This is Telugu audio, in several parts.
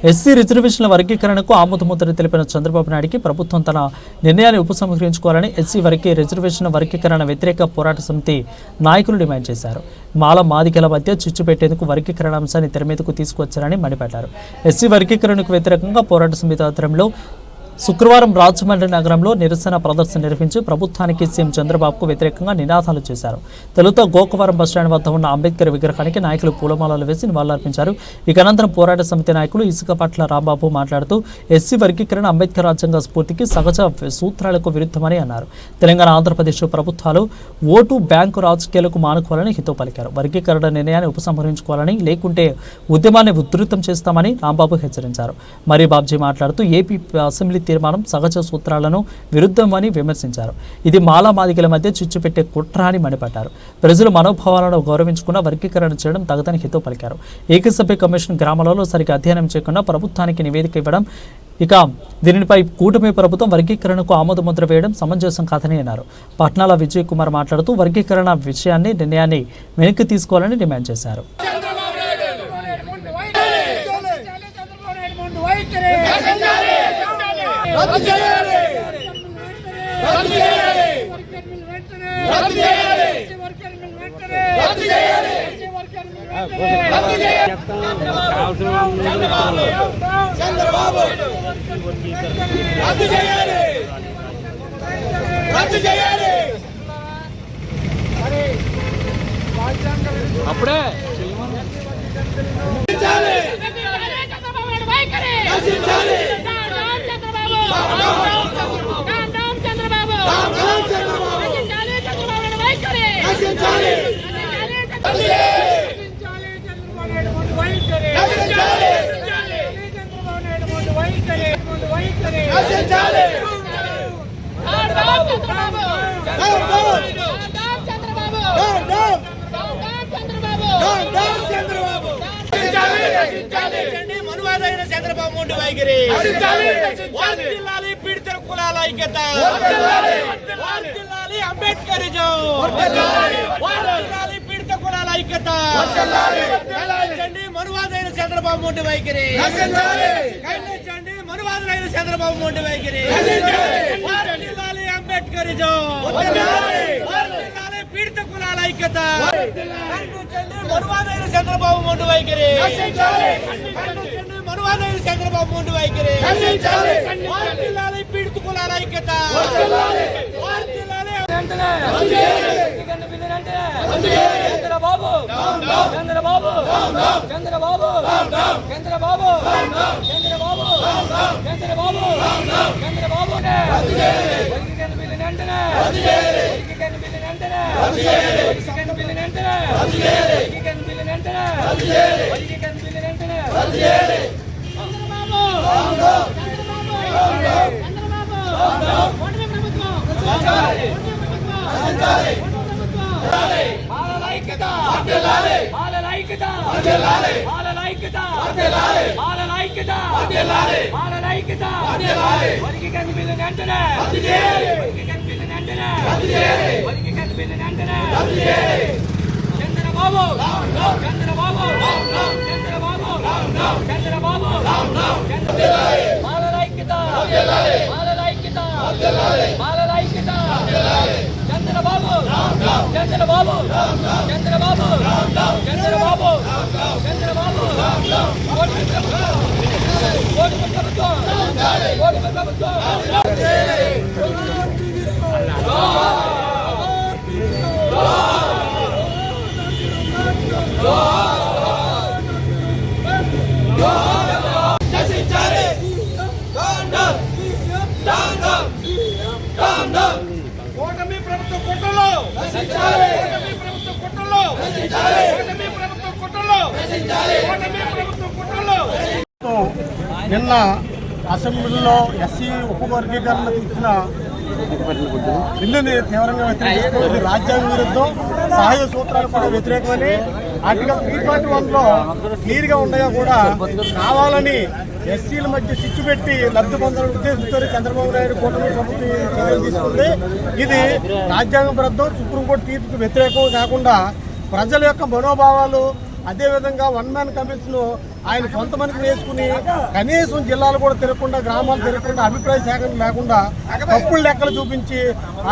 ఎస్సీ రిజర్వేషన్ల వర్గీకరణకు ఆమోదముద్ర తెలిపిన చంద్రబాబు నాయుడికి ప్రభుత్వం తన నిర్ణయాన్ని ఉపసంహరించుకోవాలని ఎస్సీ రిజర్వేషన్ వర్గీకరణ వ్యతిరేక పోరాట సమితి నాయకులు డిమాండ్ చేశారు. మాల మాదిగల మధ్య చిచ్చు పెట్టేందుకు వర్గీకరణ అంశాన్ని తెర మీదకు తీసుకువచ్చారని మండిపడ్డారు. ఎస్సీ వర్గీకరణకు వ్యతిరేకంగా పోరాట సమితి ఆధ్వర్యంలో శుక్రవారం రాజమండ్రి నగరంలో నిరసన ప్రదర్శన నిర్వహించి ప్రభుత్వానికి సీఎం చంద్రబాబుకు వ్యతిరేకంగా నినాదాలు చేశారు. తొలుత గోకవరం బస్టాండ్ వద్ద ఉన్న అంబేద్కర్ విగ్రహానికి నాయకులు పూలమాలలు వేసి నివాళులర్పించారు. ఇక అనంతరం పోరాట సమితి నాయకులు ఇసుకపట్ల రాంబాబు మాట్లాడుతూ ఎస్సీ వర్గీకరణ అంబేద్కర్ రాజ్యాంగ స్ఫూర్తికి సహజ సూత్రాలకు విరుద్ధమని అన్నారు. తెలంగాణ ఆంధ్రప్రదేశ్ ప్రభుత్వాలు ఓటు బ్యాంకు రాజకీయాలకు మానుకోవాలని హితవు పలికారు. వర్గీకరణ నిర్ణయాన్ని ఉపసంహరించుకోవాలని, లేకుంటే ఉద్యమాన్ని ఉధృతం చేస్తామని రాంబాబు హెచ్చరించారు. మరి బాబ్జీ మాట్లాడుతూ ఏపీ అసెంబ్లీ తీర్మానం సహజ సూత్రాలను విరుద్ధమని విమర్శించారు. ఇది మాలా మాదిగల మధ్య చిచ్చు పెట్టే కుట్ర అని మండిపడ్డారు. ప్రజల మనోభావాలను గౌరవించుకున్న వర్గీకరణ చేయడం తగదని హితవు పలికారు. ఏకసభ్య కమిషన్ గ్రామాలలో సరిగ్గా అధ్యయనం చేయకుండా ప్రభుత్వానికి నివేదిక ఇవ్వడం, ఇక దీనిపై కూటమి ప్రభుత్వం వర్గీకరణకు ఆమోదముద్ర వేయడం సమంజసం కాదని అన్నారు. పట్నాల విజయ్ కుమార్ మాట్లాడుతూ వర్గీకరణ నిర్ణయాన్ని వెనక్కి తీసుకోవాలని డిమాండ్ చేశారు. అప్పుడే చంద్రబాబు ముందు వైఖరి పీడిత కులాల ఐక్యత, అంబేద్కరిజం, పీడిత కులాల ఐక్యత, మనువాదైన చంద్రబాబు ముందు వైఖరి, మనువాదులైన చంద్రబాబు ముందు వైఖరి, అంబేద్కరిజం, పీడిత కులాల ఐక్యత, మనువాదైన చంద్రబాబు ముందు వైఖరి, మనువాదైన చంద్రబాబు ముందు వైఖరి, పీడిత కులాల ఐక్యత, చంద్రబాబు చంద్రబాబు చంద్రబాబు చంద్రబాబు చంద్రబాబు చంద్రబాబు చంద్రబాబు నిన్న అసెంబ్లీలో ఎస్సీ ఉపవర్గీకరణ ఇచ్చిన బిల్లుని తీవ్రంగా వ్యతిరేకిస్తూ ఇది రాజ్యాంగ విరుద్ధం, సహజ సూత్రాలు కూడా వ్యతిరేకమని ఆర్టికల్ 341లో క్లియర్గా ఉండగా కూడా కావాలని ఎస్సీల మధ్య చిచ్చు పెట్టి లబ్ధి పొందాలని ఉద్దేశంతో చంద్రబాబు నాయుడు కూటమి ప్రభుత్వం చర్యలు తీసుకుంది. ఇది రాజ్యాంగ విరుద్ధం, సుప్రీంకోర్టు తీర్పుకు వ్యతిరేకం కాకుండా ప్రజల యొక్క మనోభావాలు అదేవిధంగా వన్ మ్యాన్ కమిషన్ ఆయన సొంత మనిషిని వేసుకుని కనీసం జిల్లాలు కూడా తిరగకుండా గ్రామాలు తిరగకుండా అభిప్రాయ సేకరణ లేకుండా తప్పుల లెక్కలు చూపించి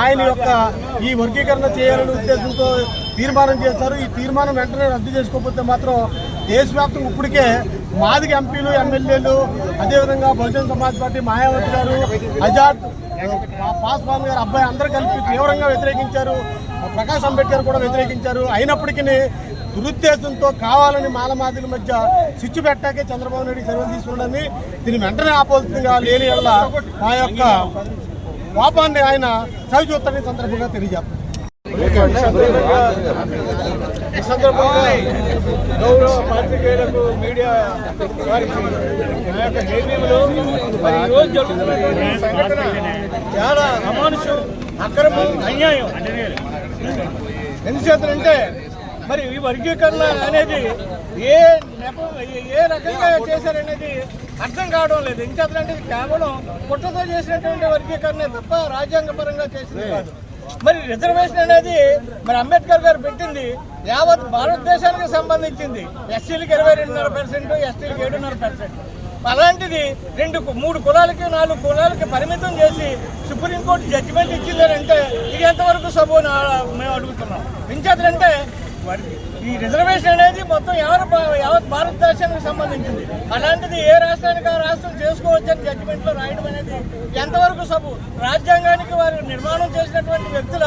ఆయన యొక్క ఈ వర్గీకరణ చేయాలనే ఉద్దేశంతో తీర్మానం చేశారు. ఈ తీర్మానం వెంటనే రద్దు చేసుకోకపోతే మాత్రం దేశవ్యాప్తంగా ఇప్పటికే మాదిగ ఎంపీలు ఎమ్మెల్యేలు అదేవిధంగా బహుజన్ సమాజ్ పార్టీ మాయావతి గారు ఆజాద్ పాస్వాన్ గారు అబ్బాయి అందరూ కలిపి తీవ్రంగా వ్యతిరేకించారు. ప్రకాష్ అంబేద్కర్ కూడా వ్యతిరేకించారు. అయినప్పటికీ దురుద్దేశంతో కావాలని మాలమాదిల మధ్య స్విచ్ పెట్టాకే చంద్రబాబు నాయుడు చర్యలు తీసుకున్నాడని దీన్ని వెంటనే ఆపోతుందిగా లేని వల్ల మా యొక్క కోపాన్ని ఆయన చవి చూస్తారని సందర్భంగా తెలియజేస్తారు. ఈ సందర్భంగా గౌరవ పాత్రికేయులకు మీడియా వారికి నా యొక్క జైనీయులు మరి ఈరోజు జరుగుతున్నటువంటి సంఘటన చాలా అమానుషం, అక్రమం, అన్యాయం. ఎందుచేతంటే మరి ఈ వర్గీకరణ అనేది ఏ రకంగా చేశారనేది అర్థం కావడం లేదు. ఎందుచేతంటే కేవలం కుట్రతో చేసినటువంటి వర్గీకరణ తప్ప రాజ్యాంగపరంగా చేసింది కాదు. మరి రిజర్వేషన్ అనేది మరి అంబేద్కర్ గారు పెట్టింది యావత్ భారతదేశానికి సంబంధించింది. ఎస్సీలకు 22.5%, ఎస్టీలకు 7.5%. అలాంటిది 3 కులాలకి 4 కులాలకి పరిమితం చేసి సుప్రీంకోర్టు జడ్జిమెంట్ ఇచ్చిందంటే ఇది ఎంతవరకు సబోని మేము అడుగుతున్నాం. ఎంచేతంటే ఈ రిజర్వేషన్ అనేది మొత్తం యావత్ భారతదేశానికి సంబంధించింది. అలాంటిది ఏ రాష్ట్రానికి ఆ రాష్ట్రం చేసుకోవచ్చని జడ్జిమెంట్ లో రాయడం అనేది ఎంతవరకు సబు? రాజ్యాంగానికి వారు నిర్మాణం చేసినటువంటి వ్యక్తుల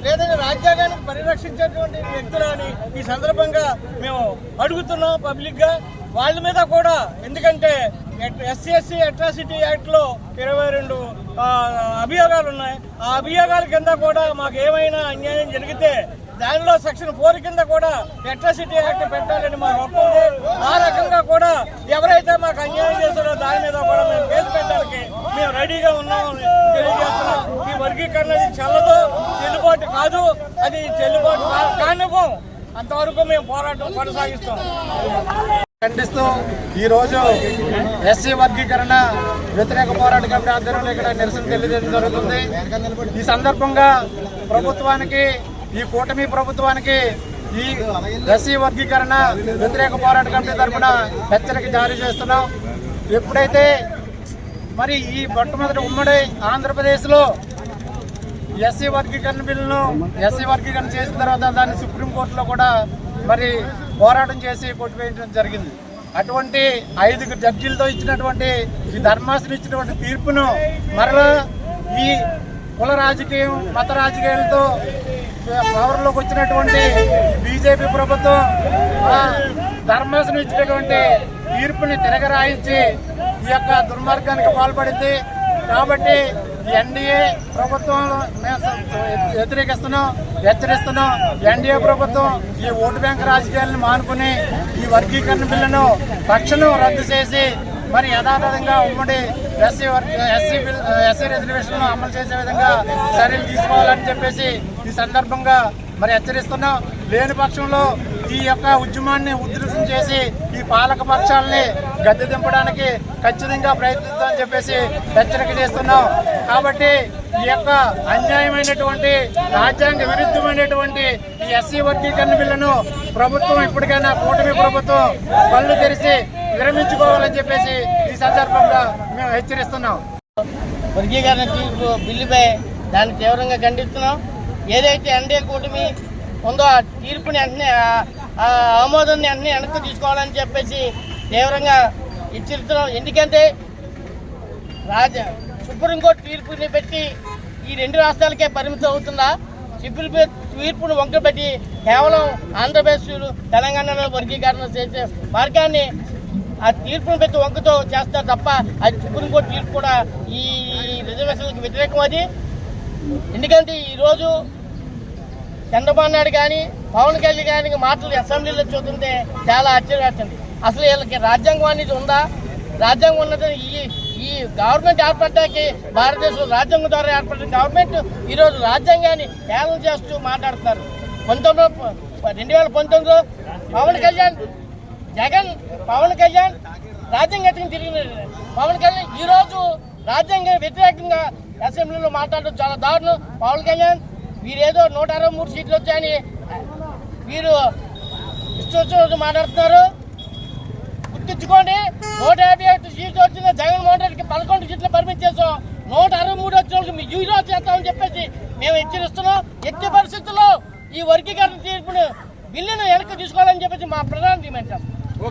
లేదంటే రాజ్యాంగానికి పరిరక్షించేటువంటి వ్యక్తుల అని ఈ సందర్భంగా మేము అడుగుతున్నాం పబ్లిక్ గా. వాళ్ళ మీద కూడా ఎందుకంటే ఎస్సీ అట్రాసిటీ యాక్ట్ లో 22 అభియోగాలు ఉన్నాయి. ఆ అభియోగాల కింద కూడా మాకు ఏమైనా అన్యాయం జరిగితే దానిలో సెక్షన్ 4 కింద కూడా అట్రాసిటీ యాక్ట్ పెట్టాలని మా హక్కు ఉంది. ఆ రకంగా కూడా ఎవరైతే మాకు అన్యాయం చేస్తారో దాని మీద కూడా మేము కేసు పెట్టడానికి మేము రెడీగా ఉన్నామని తెలియజేస్తున్నాం. ఈ వర్గీకరణ చెల్లదు, చెల్లుబాటు కాదు, అది చెల్లుబాటు కానివ్వం. అంతవరకు మేము పోరాటం కొనసాగిస్తాం. ఖండిస్తూ ఈరోజు ఎస్సీ వర్గీకరణ వ్యతిరేక పోరాట కమిటీ ఆధ్వర్యంలో ఇక్కడ నిరసన తెలియజేయడం జరుగుతుంది. ఈ సందర్భంగా ప్రభుత్వానికి, ఈ కూటమి ప్రభుత్వానికి ఈ ఎస్సీ వర్గీకరణ వ్యతిరేక పోరాట కమిటీ తరఫున హెచ్చరిక జారీ చేస్తున్నాం. ఎప్పుడైతే మరి ఈ మొట్టమొదటి ఉమ్మడి ఆంధ్రప్రదేశ్లో ఎస్సీ వర్గీకరణ బిల్లును ఎస్సీ వర్గీకరణ చేసిన తర్వాత దాన్ని సుప్రీంకోర్టులో కూడా మరి పోరాటం చేసి కొట్టివేయడం జరిగింది. అటువంటి 5 జడ్జీలతో ఇచ్చినటువంటి ఈ ధర్మాసనం ఇచ్చినటువంటి తీర్పును మరలా ఈ కుల రాజకీయం, మత రాజకీయాలతో పవర్లోకి వచ్చినటువంటి బీజేపీ ప్రభుత్వం ధర్మాసనం ఇచ్చినటువంటి తీర్పుని తిరగరాయించి ఈ యొక్క దుర్మార్గానికి పాల్పడింది. కాబట్టి ఎన్డీఏ ప్రభుత్వం వ్యతిరేకిస్తున్నాం, హెచ్చరిస్తున్నాం. ఎన్డీఏ ప్రభుత్వం ఈ ఓటు బ్యాంక్ రాజకీయాలను మానుకుని ఈ వర్గీకరణ బిల్లును తక్షణం రద్దు చేసి మరి యథాతథంగా ఉమ్మడి ఎస్సీ రిజర్వేషన్ను అమలు చేసే విధంగా చర్యలు తీసుకోవాలని చెప్పేసి ఈ సందర్భంగా మరి హెచ్చరిస్తున్నాం. లేని పక్షంలో ఈ యొక్క ఉద్యమాన్ని ఉధృతం చేసి ఈ పాలక పక్షాలని గద్దె దింపడానికి ఖచ్చితంగా ప్రయత్నిస్తామని చెప్పేసి హెచ్చరిక చేస్తున్నాం. కాబట్టి ఈ యొక్క అన్యాయమైనటువంటి రాజ్యాంగ విరుద్ధమైనటువంటి ఈ ఎస్సీ వర్గీకరణ బిల్లును ప్రభుత్వం ఇప్పటికైనా కూటమి ప్రభుత్వం కళ్ళు తెరిచి విరమించుకోవాలని చెప్పేసి ఈ సందర్భంగా మేము హెచ్చరిస్తున్నాం. వర్గీకరణ బిల్లుపై దాన్ని తీవ్రంగా ఖండిస్తున్నాం. ఏదైతే ఎన్డీఏ కూటమి ఉందో ఆ తీర్పుని వెంటనే ఆమోదాన్ని వెంటనే వెనక్కి తీసుకోవాలని చెప్పేసి తీవ్రంగా హెచ్చరిస్తున్నాం. ఎందుకంటే సుప్రీంకోర్టు తీర్పుని పెట్టి ఈ 2 రాష్ట్రాలకే పరిమితం అవుతుందా? తీర్పును వంకబెట్టి కేవలం ఆంధ్రప్రదేశ్, తెలంగాణలో వర్గీకరణ చేసే మార్గాన్ని ఆ తీర్పును పెట్టి వంకతో చేస్తారు తప్ప అది సుప్రీంకోర్టు తీర్పు కూడా ఈ రిజర్వేషన్లకు వ్యతిరేకం. అది ఎందుకంటే ఈరోజు చంద్రబాబు నాయుడు కానీ పవన్ కళ్యాణ్ కానీ మాటలు అసెంబ్లీలో చూస్తుంటే చాలా ఆశ్చర్యపడుతుంది. అసలు వీళ్ళకి రాజ్యాంగం అనేది ఉందా? రాజ్యాంగం ఉన్నది ఈ గవర్నమెంట్ ఏర్పడ్డానికి భారతదేశంలో రాజ్యాంగం ద్వారా ఏర్పడిన గవర్నమెంట్ ఈరోజు రాజ్యాంగాన్ని హేళన చేస్తూ మాట్లాడుతున్నారు. 2019లో పవన్ కళ్యాణ్ రాజ్యాంగం తిరిగిన పవన్ కళ్యాణ్ ఈరోజు రాజ్యాంగ వ్యతిరేకంగా అసెంబ్లీలో మాట్లాడడం చాలా దారుణం. పవన్ కళ్యాణ్ వీరేదో 163 సీట్లు వచ్చాయని వీరు ఇష్టం మాట్లాడుతున్నారు. గుర్తించుకోండి, 151 సీట్లు వచ్చిన జగన్మోహన్ రెడ్డికి 11 సీట్లు పరిమితి చేసాం. 163 వచ్చిన వాళ్ళకి మీ జీరో చేస్తామని చెప్పేసి మేము హెచ్చరిస్తున్నాం. ఎట్టి పరిస్థితుల్లో ఈ వర్గీకరణ తీర్పును బిల్లును వెనక్కి తీసుకోవాలని చెప్పేసి మా ప్రధాన డిమాండ్.